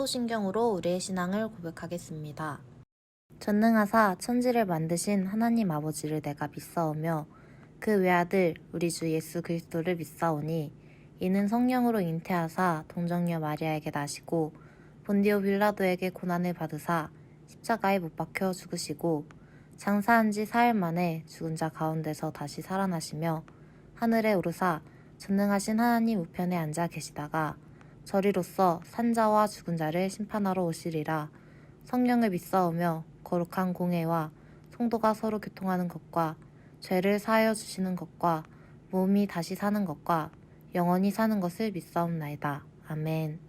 사도신경으로 우리의 신앙을 고백하겠습니다. 전능하사 천지를 만드신 하나님 아버지를 내가 믿사오며 그 외아들 우리 주 예수 그리스도를 믿사오니 이는 성령으로 잉태하사 동정녀 마리아에게 나시고 본디오 빌라도에게 고난을 받으사 십자가에 못 박혀 죽으시고 장사한 지 4일 만에 죽은 자 가운데서 다시 살아나시며 하늘에 오르사 전능하신 하나님 우편에 앉아 계시다가 저리로서 산자와 죽은 자를 심판하러 오시리라. 성령을 믿사오며 거룩한 공회와 성도가 서로 교통하는 것과 죄를 사하여 주시는 것과 몸이 다시 사는 것과 영원히 사는 것을 믿사옵나이다. 아멘.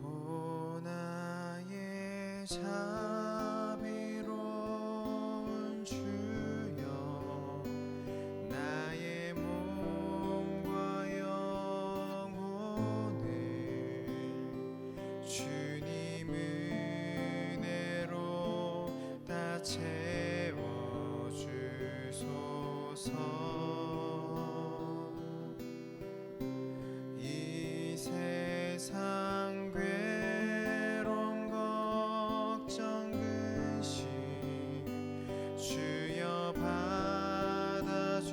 오 나의 자비로운 주여 나의 몸과 영혼을 주님 은혜로 다 채워주소서. 이 세상 괴로움 걱정 근심 주여 받아주시고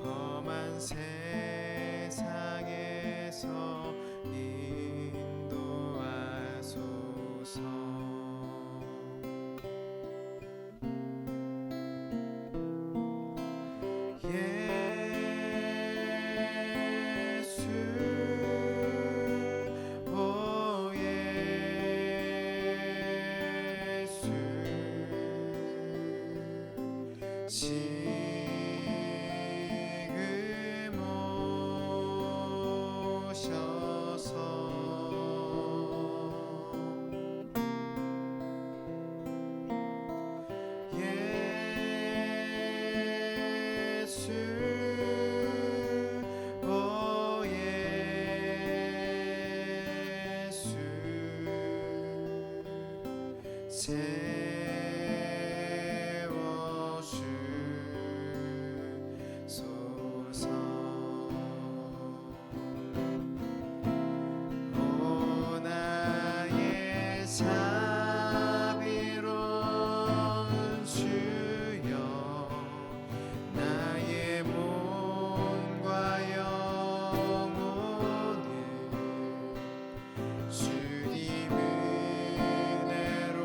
험한 세상에서 인도하소서. 예수 오 예수 지금 오셔서 예수 오 예수 채워주소서. 오 나의 자비로운 주여 나의 몸과 영혼을 주님 은혜로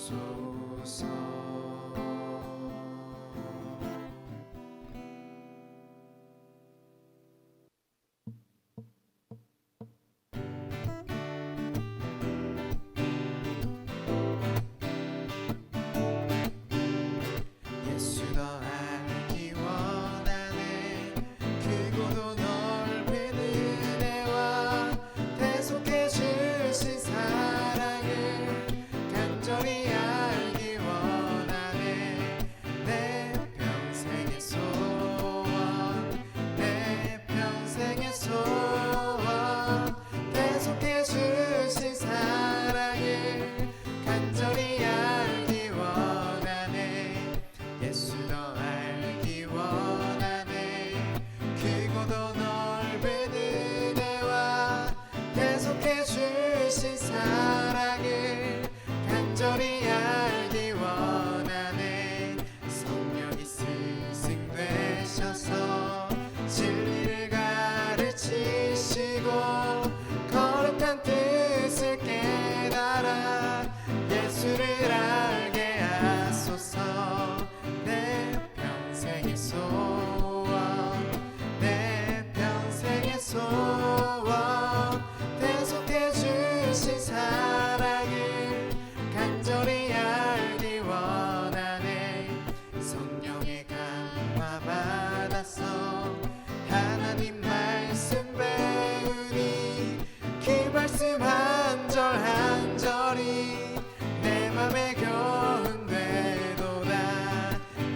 세워주소서. 예수 더 알기 원하네. 크고도 넓은 은혜와 대속해 주신 사랑을 간절히 알기 원하네. 내 평생의 소원, 내 평생의 소원, 대속해 주신 사랑을 간절히 알기 원하네. 예수 더 알기 원하네. 크고도 넓은 은혜와 계속해 주신 사랑을 간절히 알기 원하네. 성령이 스승되셔서 진리를 가르치시고 거룩한 뜻을 깨달아 예수를 알게 하소서. 내 평생의 소원, 내 평생의 소원, 대속해 주신 사랑을 간절히 알기 원하네. 성령의 감화 받아서 하나님 말씀 배우니 그 말씀 한 절 한 절이 내 맘에 교훈되도다.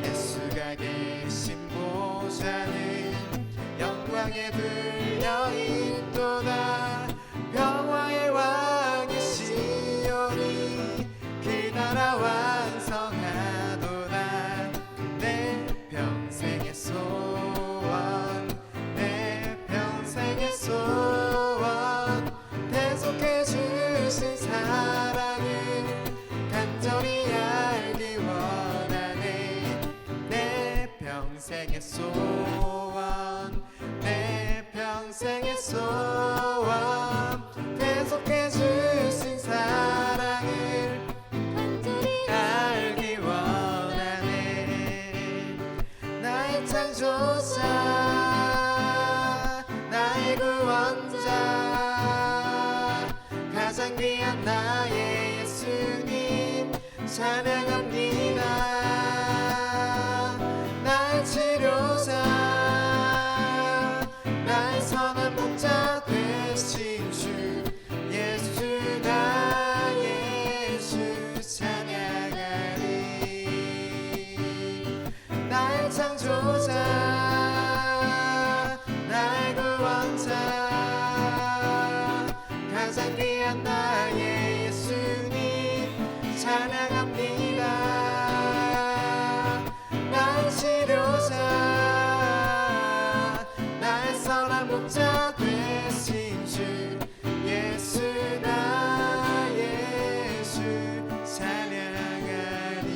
예수가 계신 보좌는 영광에 들려 있도다. 평화의 왕이 시온이 그 나라 완성하도다. 내 평생의 소원, 내 평생의 소원, 대속해 주신 사랑을 간절히 알기 원하네. 내 평생의 소원, 내 평생의 소원, 대속해 주신 사랑을 간절히 알기 원하네. 나의 창조자, 나의 구원자, 가장 귀한 나의 예수님 찬양합니다. 나의 치료자, 나의 선한 목자 되신 주 예수, 나 예수 찬양하리. 나의 창조자, 나의 구원자, 가장 귀한 나의 예수님 찬양합니다. 나의 치료자, 나의 선한 목자 되신 주 예수, 나 예수 찬양하리.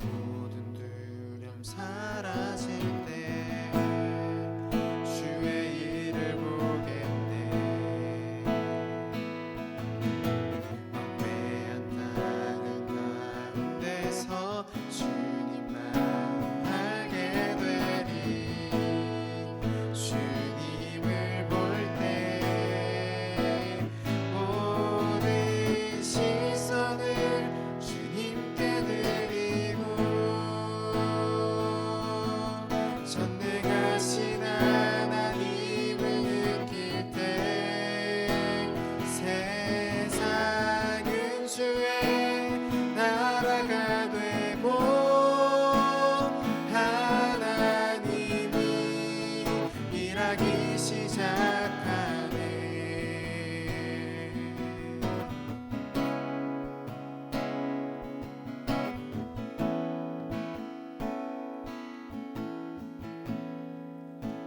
모든 두려움 사라질 때 주의 일을 보겠네. 황폐한 땅은 가운데서 주님만 알게 되리. 주님을 볼 때 모든 시선을 주님께 드리고 전능하신 하나님을 느낄 때 세상은 주의 나라가 되고 하나님이 일하기 시작하네.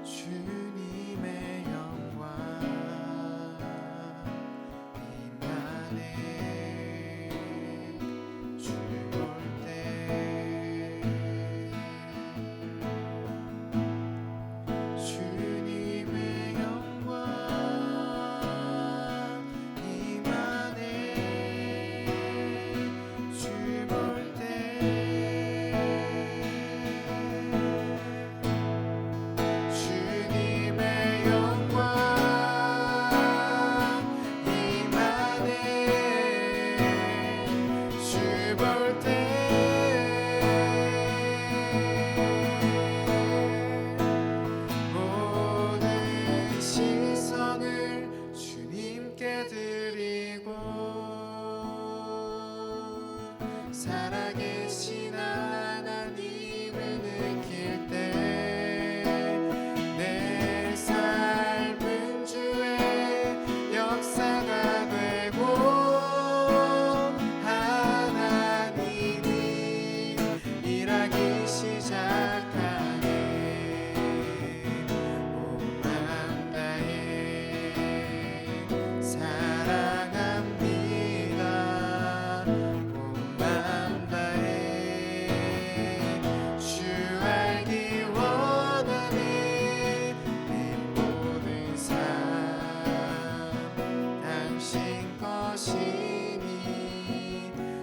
주님의 영광 임하네. 주 볼 때 주님의 영광 임하네. 주 볼 때 주님의 영광 임하네. 주 볼 때 모든 시선을 주님께 드리고 살아계신 하나님을 느낄 때 내 삶은 주의 역사가 되고 하나님이 일하기 시작하네. 온 마음 다해 사랑합니다. 온 마음 다해 주 알기 원하네. 내 모든 삶 당신 것이니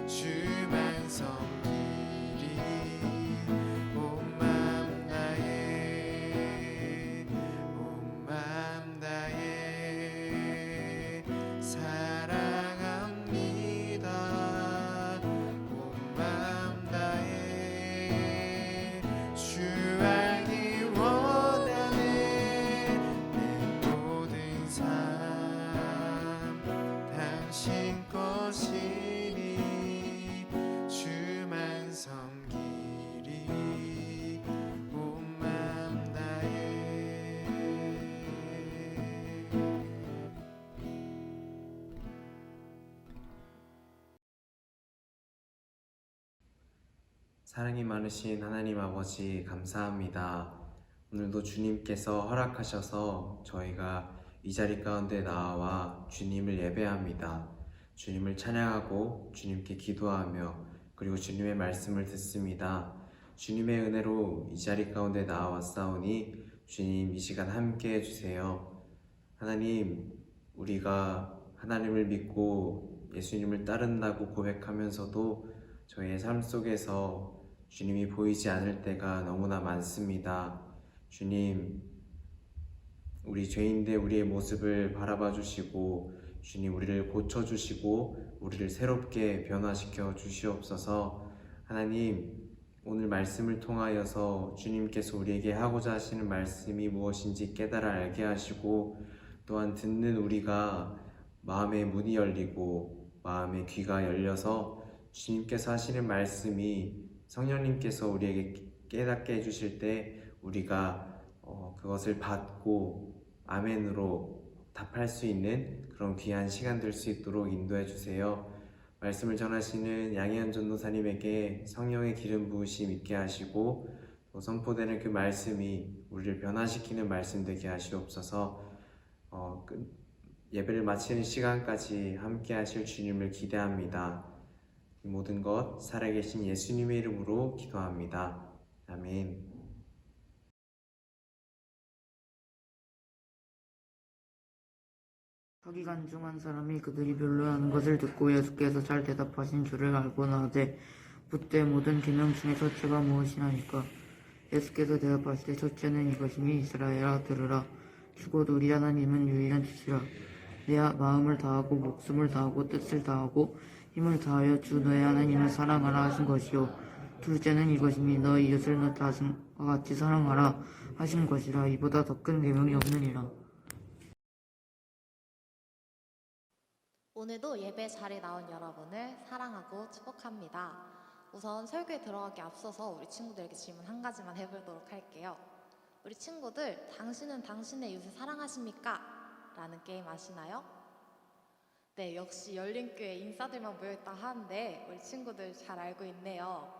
주만 섬기리. 온 마음 다해 온 마음 다해 사랑합니다. 온 마음 다해 주 알기 원하네. 내 모든 삶 당신 것이니 주만 섬기리. 온 마음 다해. 사랑이 많으신 하나님 아버지 감사합니다. 오늘도 주님께서 허락하셔서 저희가 이 자리 가운데 나와 주님을 예배합니다. 주님을 찬양하고 주님께 기도하며 그리고 주님의 말씀을 듣습니다. 주님의 은혜로 이 자리 가운데 나와왔사오니 주님 이 시간 함께 해주세요. 하나님, 우리가 하나님을 믿고 예수님을 따른다고 고백하면서도 저희의 삶 속에서 주님이 보이지 않을 때가 너무나 많습니다. 주님, 우리 죄인데 우리의 모습을 바라봐 주시고 주님 우리를 고쳐주시고 우리를 새롭게 변화시켜 주시옵소서. 하나님, 오늘 말씀을 통하여서 주님께서 우리에게 하고자 하시는 말씀이 무엇인지 깨달아 알게 하시고 또한 듣는 우리가 마음의 문이 열리고 마음의 귀가 열려서 주님께서 하시는 말씀이 성령님께서 우리에게 깨닫게 해주실 때 우리가 그것을 받고 아멘으로 답할 수 있는 그런 귀한 시간 될 수 있도록 인도해 주세요. 말씀을 전하시는 양희연 전도사님에게 성령의 기름 부으심 있게 하시고 또 선포되는 그 말씀이 우리를 변화시키는 말씀 되게 하시옵소서. 예배를 마치는 시간까지 함께 하실 주님을 기대합니다. 이 모든 것 살아계신 예수님의 이름으로 기도합니다. 아멘. 서기관 중 한 사람이 그들이 변론하는 것을 듣고 예수께서 잘 대답하신 줄을 알고 나되 묻되 모든 계명 중에 첫째가 무엇이나니까? 예수께서 대답하시되 첫째는 이것이니 이스라엘아 들으라. 주곧 우리 하나님은 유일한이시라. 내 마음을 다하고 목숨을 다하고 뜻을 다하고 힘을 다하여 주 너의 하나님을 사랑하라 하신 것이요 둘째는 이것이니 너 이웃을 너 자신과 같이 사랑하라 하신 것이라. 이보다 더 큰 계명이 없느니라. 오늘도 예배 자리에 나온 여러분을 사랑하고 축복합니다. 우선 설교에 들어가기 앞서서 우리 친구들에게 질문 한 가지만 해보도록 할게요. 우리 친구들, 당신은 당신의 이웃을 사랑하십니까? 라는 게임 아시나요? 네, 역시 열린교회 인싸들만 모여있다 하는데 우리 친구들 잘 알고 있네요.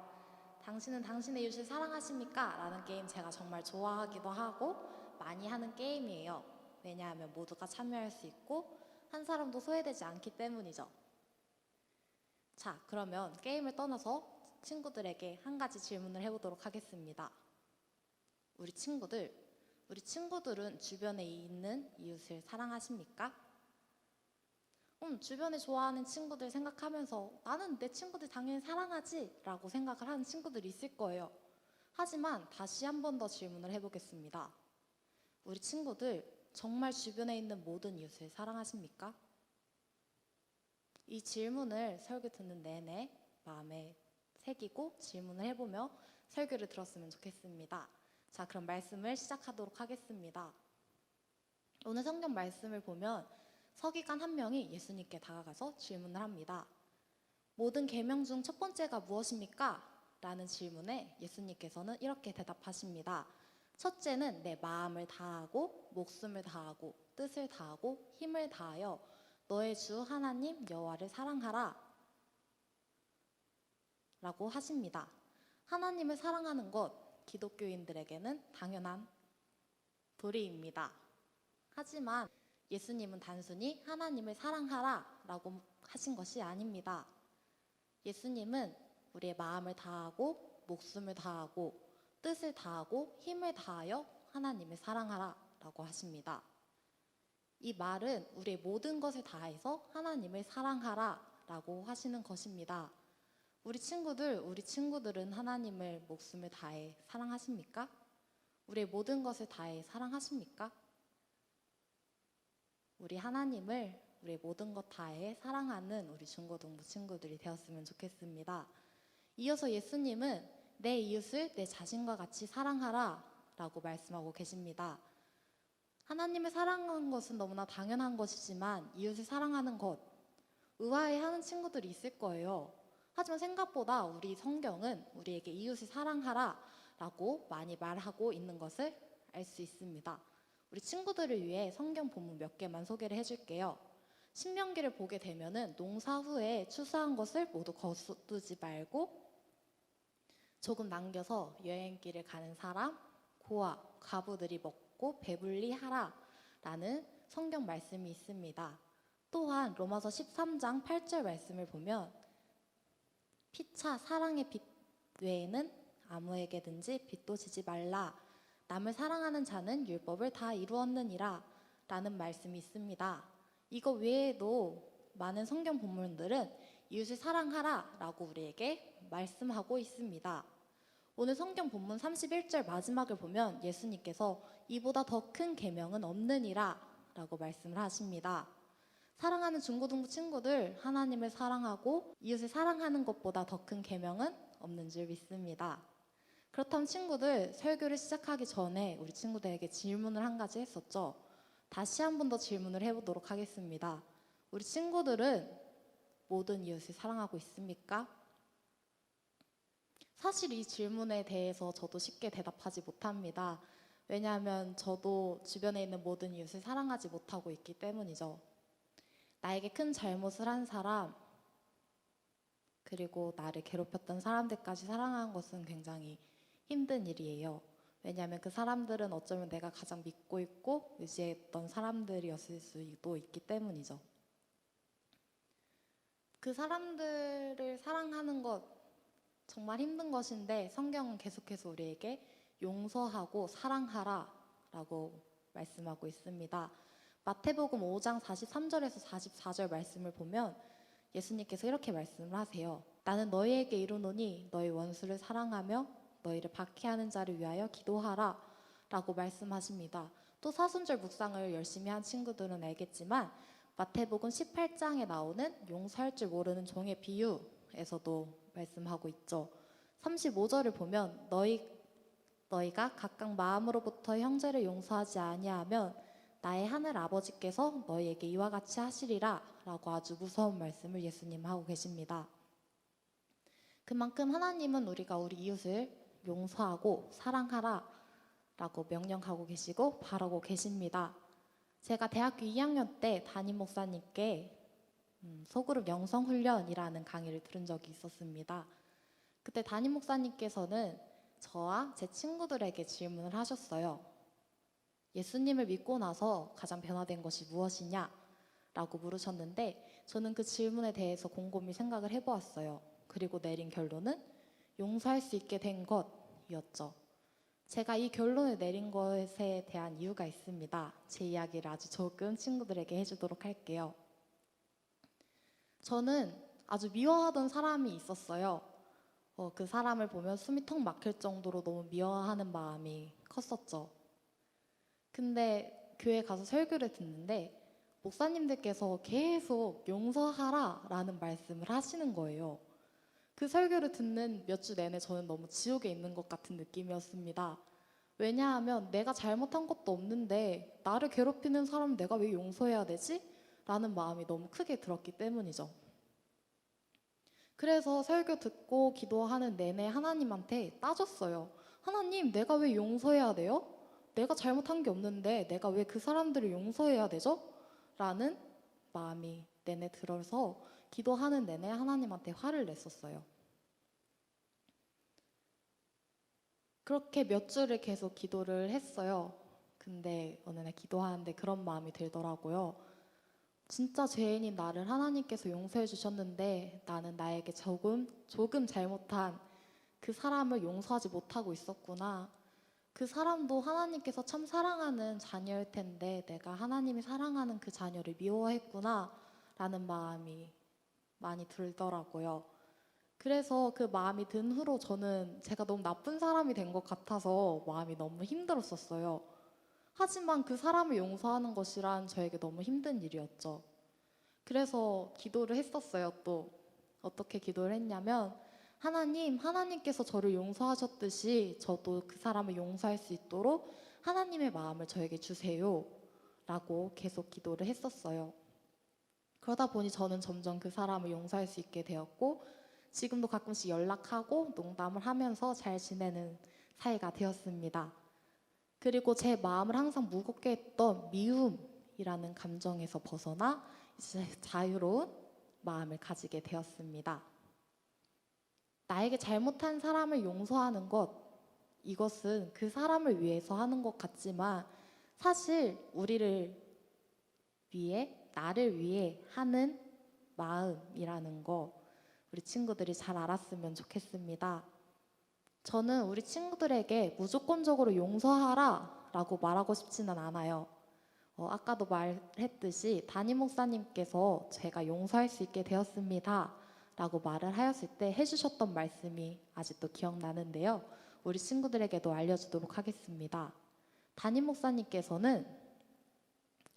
당신은 당신의 이웃을 사랑하십니까? 라는 게임 제가 정말 좋아하기도 하고 많이 하는 게임이에요. 왜냐하면 모두가 참여할 수 있고 한 사람도 소외되지 않기 때문이죠. 자, 그러면 게임을 떠나서 친구들에게 한 가지 질문을 해보도록 하겠습니다. 우리 친구들은 주변에 있는 이웃을 사랑하십니까? 주변에 좋아하는 친구들 생각하면서 나는 내 친구들 당연히 사랑하지 라고 생각을 하는 친구들이 있을 거예요. 하지만 다시 한 번 더 질문을 해보겠습니다. 우리 친구들 정말 주변에 있는 모든 이웃을 사랑하십니까? 이 질문을 설교 듣는 내내 마음에 새기고 질문을 해보며 설교를 들었으면 좋겠습니다. 자, 그럼 말씀을 시작하도록 하겠습니다. 오늘 성경 말씀을 보면 서기관 한 명이 예수님께 다가가서 질문을 합니다. 모든 계명 중 첫 번째가 무엇입니까? 라는 질문에 예수님께서는 이렇게 대답하십니다. 첫째는 내 마음을 다하고 목숨을 다하고 뜻을 다하고 힘을 다하여 너의 주 하나님 여호와를 사랑하라 라고 하십니다. 하나님을 사랑하는 것 기독교인들에게는 당연한 도리입니다. 하지만 예수님은 단순히 하나님을 사랑하라 라고 하신 것이 아닙니다. 예수님은 우리의 마음을 다하고 목숨을 다하고 뜻을 다하고 힘을 다하여 하나님을 사랑하라 라고 하십니다. 이 말은 우리의 모든 것을 다해서 하나님을 사랑하라 라고 하시는 것입니다. 우리 친구들은 하나님을 목숨을 다해 사랑하십니까? 우리의 모든 것을 다해 사랑하십니까? 우리 하나님을 우리의 모든 것 다해 사랑하는 우리 중고등부 친구들이 되었으면 좋겠습니다. 이어서 예수님은 내 이웃을 내 자신과 같이 사랑하라 라고 말씀하고 계십니다. 하나님을 사랑하는 것은 너무나 당연한 것이지만 이웃을 사랑하는 것 의아해하는 친구들이 있을 거예요. 하지만 생각보다 우리 성경은 우리에게 이웃을 사랑하라 라고 많이 말하고 있는 것을 알 수 있습니다. 우리 친구들을 위해 성경 본문 몇 개만 소개를 해줄게요. 신명기를 보게 되면은 농사 후에 추수한 것을 모두 거두지 말고 조금 남겨서 여행길을 가는 사람, 고아, 과부들이 먹고 배불리 하라 라는 성경 말씀이 있습니다. 또한 로마서 13장 8절 말씀을 보면 피차 사랑의 빚 외에는 아무에게든지 빚도 지지 말라. 남을 사랑하는 자는 율법을 다 이루었느니라 라는 말씀이 있습니다. 이거 외에도 많은 성경 본문들은 이웃을 사랑하라 라고 우리에게 말씀하고 있습니다. 오늘 성경 본문 31절 마지막을 보면 예수님께서 이보다 더 큰 계명은 없느니라 라고 말씀을 하십니다. 사랑하는 중고등부 친구들, 하나님을 사랑하고 이웃을 사랑하는 것보다 더 큰 계명은 없는 줄 믿습니다. 그렇다면 친구들, 설교를 시작하기 전에 우리 친구들에게 질문을 한 가지 했었죠. 다시 한 번 더 질문을 해보도록 하겠습니다. 우리 친구들은 모든 이웃을 사랑하고 있습니까? 사실 이 질문에 대해서 저도 쉽게 대답하지 못합니다. 왜냐하면 저도 주변에 있는 모든 이웃을 사랑하지 못하고 있기 때문이죠. 나에게 큰 잘못을 한 사람, 그리고 나를 괴롭혔던 사람들까지 사랑하는 것은 굉장히 힘든 일이에요. 왜냐하면 그 사람들은 어쩌면 내가 가장 믿고 있고 의지했던 사람들이었을 수도 있기 때문이죠. 그 사람들을 사랑하는 것 정말 힘든 것인데 성경은 계속해서 우리에게 용서하고 사랑하라 라고 말씀하고 있습니다. 마태복음 5장 43절에서 44절 말씀을 보면 예수님께서 이렇게 말씀을 하세요. 나는 너희에게 이르노니 너희 원수를 사랑하며 너희를 박해하는 자를 위하여 기도하라 라고 말씀하십니다. 또 사순절 묵상을 열심히 한 친구들은 알겠지만 마태복음 18장에 나오는 용서할 줄 모르는 종의 비유에서도 말씀하고 있죠. 35절을 보면 너희가 각각 마음으로부터 형제를 용서하지 아니하면 나의 하늘 아버지께서 너희에게 이와 같이 하시리라 라고 아주 무서운 말씀을 예수님 하고 계십니다. 그만큼 하나님은 우리가 우리 이웃을 용서하고 사랑하라 라고 명령하고 계시고 바라고 계십니다. 제가 대학교 2학년 때 담임 목사님께 소그룹 영성훈련이라는 강의를 들은 적이 있었습니다. 그때 담임 목사님께서는 저와 제 친구들에게 질문을 하셨어요. 예수님을 믿고 나서 가장 변화된 것이 무엇이냐? 라고 물으셨는데 저는 그 질문에 대해서 곰곰이 생각을 해보았어요. 그리고 내린 결론은 용서할 수 있게 된 것이었죠. 제가 이 결론을 내린 것에 대한 이유가 있습니다. 제 이야기를 아주 조금 친구들에게 해주도록 할게요. 저는 아주 미워하던 사람이 있었어요. 그 사람을 보면 숨이 턱 막힐 정도로 너무 미워하는 마음이 컸었죠. 근데 교회 가서 설교를 듣는데 목사님들께서 계속 용서하라 라는 말씀을 하시는 거예요. 그 설교를 듣는 몇 주 내내 저는 너무 지옥에 있는 것 같은 느낌이었습니다. 왜냐하면 내가 잘못한 것도 없는데 나를 괴롭히는 사람 내가 왜 용서해야 되지? 라는 마음이 너무 크게 들었기 때문이죠. 그래서 설교 듣고 기도하는 내내 하나님한테 따졌어요. 하나님, 내가 왜 용서해야 돼요? 내가 잘못한 게 없는데 내가 왜 그 사람들을 용서해야 되죠? 라는 마음이 내내 들어서 기도하는 내내 하나님한테 화를 냈었어요. 그렇게 몇 주를 계속 기도를 했어요. 근데 어느 날 기도하는데 그런 마음이 들더라고요. 진짜 죄인인 나를 하나님께서 용서해 주셨는데 나는 나에게 조금 잘못한 그 사람을 용서하지 못하고 있었구나. 그 사람도 하나님께서 참 사랑하는 자녀일 텐데 내가 하나님이 사랑하는 그 자녀를 미워했구나 라는 마음이 많이 들더라고요. 그래서 그 마음이 든 후로 저는 제가 너무 나쁜 사람이 된 것 같아서 마음이 너무 힘들었었어요. 하지만 그 사람을 용서하는 것이란 저에게 너무 힘든 일이었죠. 그래서 기도를 했었어요. 또 어떻게 기도를 했냐면 하나님께서 저를 용서하셨듯이 저도 그 사람을 용서할 수 있도록 하나님의 마음을 저에게 주세요 라고 계속 기도를 했었어요. 그러다 보니 저는 점점 그 사람을 용서할 수 있게 되었고 지금도 가끔씩 연락하고 농담을 하면서 잘 지내는 사이가 되었습니다. 그리고 제 마음을 항상 무겁게 했던 미움이라는 감정에서 벗어나 이제 자유로운 마음을 가지게 되었습니다. 나에게 잘못한 사람을 용서하는 것, 이것은 그 사람을 위해서 하는 것 같지만 사실 나를 위해 하는 마음이라는 거 우리 친구들이 잘 알았으면 좋겠습니다. 저는 우리 친구들에게 무조건적으로 용서하라 라고 말하고 싶지는 않아요. 아까도 말했듯이 담임 목사님께서 제가 용서할 수 있게 되었습니다 라고 말을 하였을 때 해주셨던 말씀이 아직도 기억나는데요. 우리 친구들에게도 알려주도록 하겠습니다. 담임 목사님께서는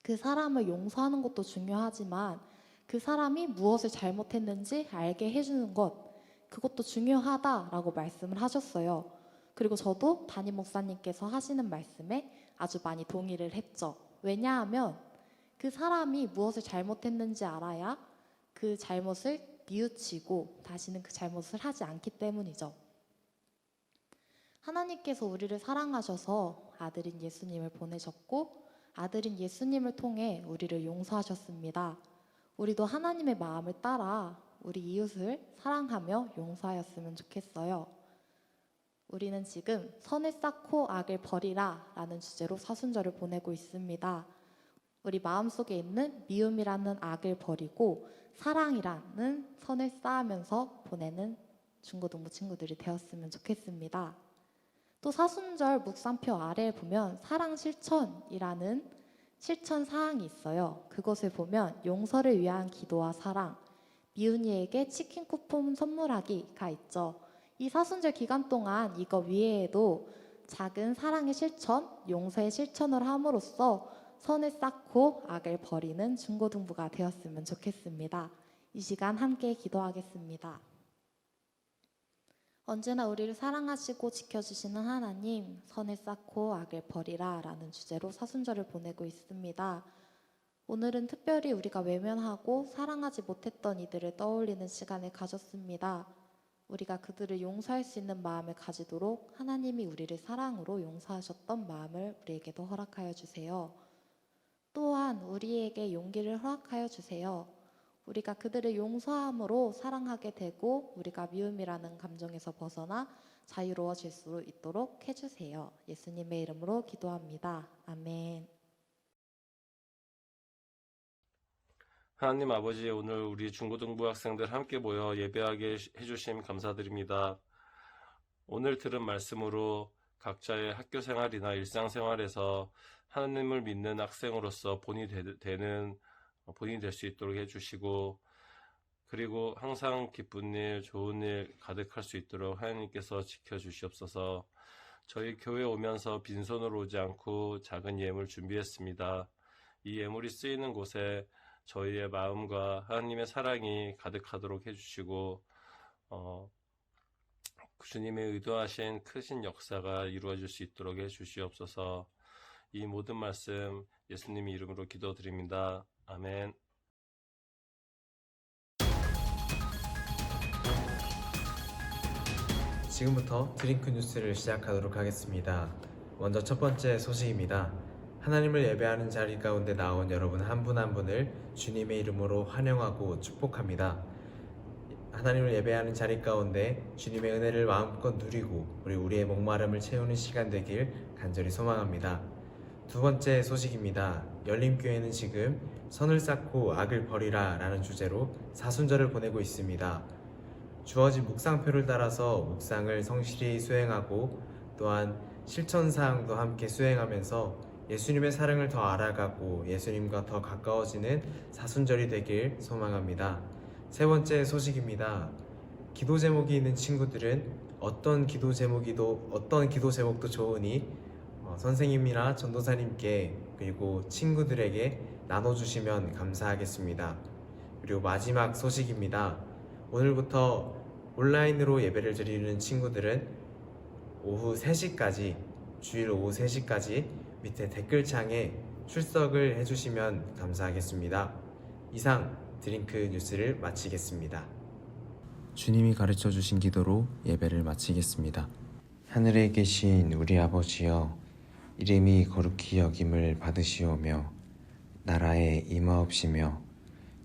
그 사람을 용서하는 것도 중요하지만 그 사람이 무엇을 잘못했는지 알게 해주는 것, 그것도 중요하다라고 말씀을 하셨어요. 그리고 저도 담임 목사님께서 하시는 말씀에 아주 많이 동의를 했죠. 왜냐하면 그 사람이 무엇을 잘못했는지 알아야 그 잘못을 뉘우치고 다시는 그 잘못을 하지 않기 때문이죠. 하나님께서 우리를 사랑하셔서 아들인 예수님을 보내셨고 아들인 예수님을 통해 우리를 용서하셨습니다. 우리도 하나님의 마음을 따라 우리 이웃을 사랑하며 용서하였으면 좋겠어요. 우리는 지금 선을 쌓고 악을 버리라 라는 주제로 사순절을 보내고 있습니다. 우리 마음속에 있는 미움이라는 악을 버리고 사랑이라는 선을 쌓으면서 보내는 중고등부 친구들이 되었으면 좋겠습니다. 또 사순절 묵상표 아래에 보면 사랑 실천이라는 실천 사항이 있어요. 그것을 보면 용서를 위한 기도와 사랑, 미운이에게 치킨 쿠폰 선물하기가 있죠. 이 사순절 기간 동안 이거 위에도 작은 사랑의 실천, 용서의 실천을 함으로써 선을 쌓고 악을 버리는 중고등부가 되었으면 좋겠습니다. 이 시간 함께 기도하겠습니다. 언제나 우리를 사랑하시고 지켜주시는 하나님, 선을 쌓고 악을 버리라 라는 주제로 사순절을 보내고 있습니다. 오늘은 특별히 우리가 외면하고 사랑하지 못했던 이들을 떠올리는 시간을 가졌습니다. 우리가 그들을 용서할 수 있는 마음을 가지도록 하나님이 우리를 사랑으로 용서하셨던 마음을 우리에게도 허락하여 주세요. 또한 우리에게 용기를 허락하여 주세요. 우리가 그들을 용서함으로 사랑하게 되고 우리가 미움이라는 감정에서 벗어나 자유로워질 수 있도록 해주세요. 예수님의 이름으로 기도합니다. 아멘. 하나님 아버지, 오늘 우리 중고등부 학생들 함께 모여 예배하게 해주심 감사드립니다. 오늘 들은 말씀으로 각자의 학교 생활이나 일상생활에서 하나님을 믿는 학생으로서 본이 될 수 있도록 해주시고, 그리고 항상 기쁜 일, 좋은 일 가득할 수 있도록 하나님께서 지켜주시옵소서. 저희 교회 오면서 빈손으로 오지 않고 작은 예물 준비했습니다. 이 예물이 쓰이는 곳에 저희의 마음과 하나님의 사랑이 가득하도록 해주시고, 주님의 의도하신 크신 역사가 이루어질 수 있도록 해주시옵소서. 이 모든 말씀 예수님의 이름으로 기도드립니다. 아멘. 지금부터 드링크 뉴스를 시작하도록 하겠습니다. 먼저 첫 번째 소식입니다. 하나님을 예배하는 자리 가운데 나온 여러분 한 분 한 분을 주님의 이름으로 환영하고 축복합니다. 하나님을 예배하는 자리 가운데 주님의 은혜를 마음껏 누리고 우리의 목마름을 채우는 시간 되길 간절히 소망합니다. 두 번째 소식입니다. 열림교회는 지금 선을 쌓고 악을 버리라 라는 주제로 사순절을 보내고 있습니다. 주어진 묵상표를 따라서 묵상을 성실히 수행하고 또한 실천사항도 함께 수행하면서 예수님의 사랑을 더 알아가고 예수님과 더 가까워지는 사순절이 되길 소망합니다. 세 번째 소식입니다. 기도 제목이 있는 친구들은 어떤 기도 제목도 좋으니 선생님이나 전도사님께 그리고 친구들에게 나눠주시면 감사하겠습니다. 그리고 마지막 소식입니다. 오늘부터 온라인으로 예배를 드리는 친구들은 오후 3시까지, 주일 오후 3시까지 밑에 댓글창에 출석을 해주시면 감사하겠습니다. 이상 드링크 뉴스를 마치겠습니다. 주님이 가르쳐 주신 기도로 예배를 마치겠습니다. 하늘에 계신 우리 아버지여, 이름이 거룩히 여김을 받으시오며 나라에 임하옵시며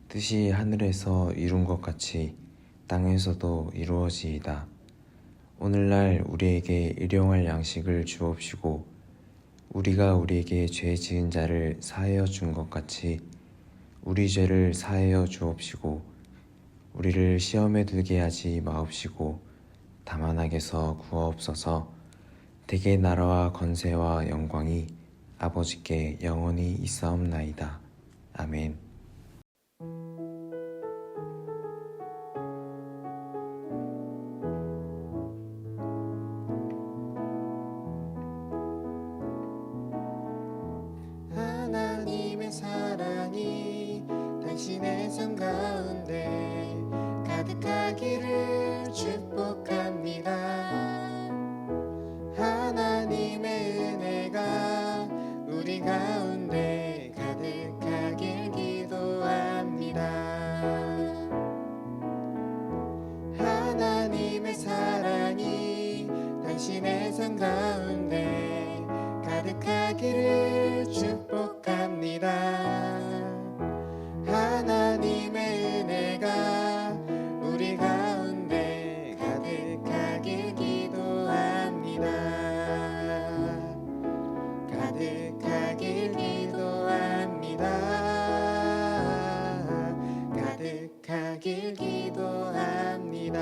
뜻이 하늘에서 이룬 것 같이 땅에서도 이루어지이다. 오늘날 우리에게 일용할 양식을 주옵시고 우리가 우리에게 죄 지은 자를 사하여 준 것 같이 우리 죄를 사하여 주옵시고 우리를 시험에 들게 하지 마옵시고 다만 악에서 구하옵소서. 대개 나라와 권세와 영광이 아버지께 영원히 있사옵나이다. 아멘. 하나님의 사랑이 당신의 삶 가운데 가득하기를 축복합니다. 하나님의 은혜가 우리 가운데 가득하길 기도합니다. 하나님의 사랑이 당신의 삶 가운데 가득하기를 축복합니다. 하나님의 은혜가 우리 가운데 가득하길 기도합니다. 가득하길 기도합니다. 가득하길 가득하길 기도합니다.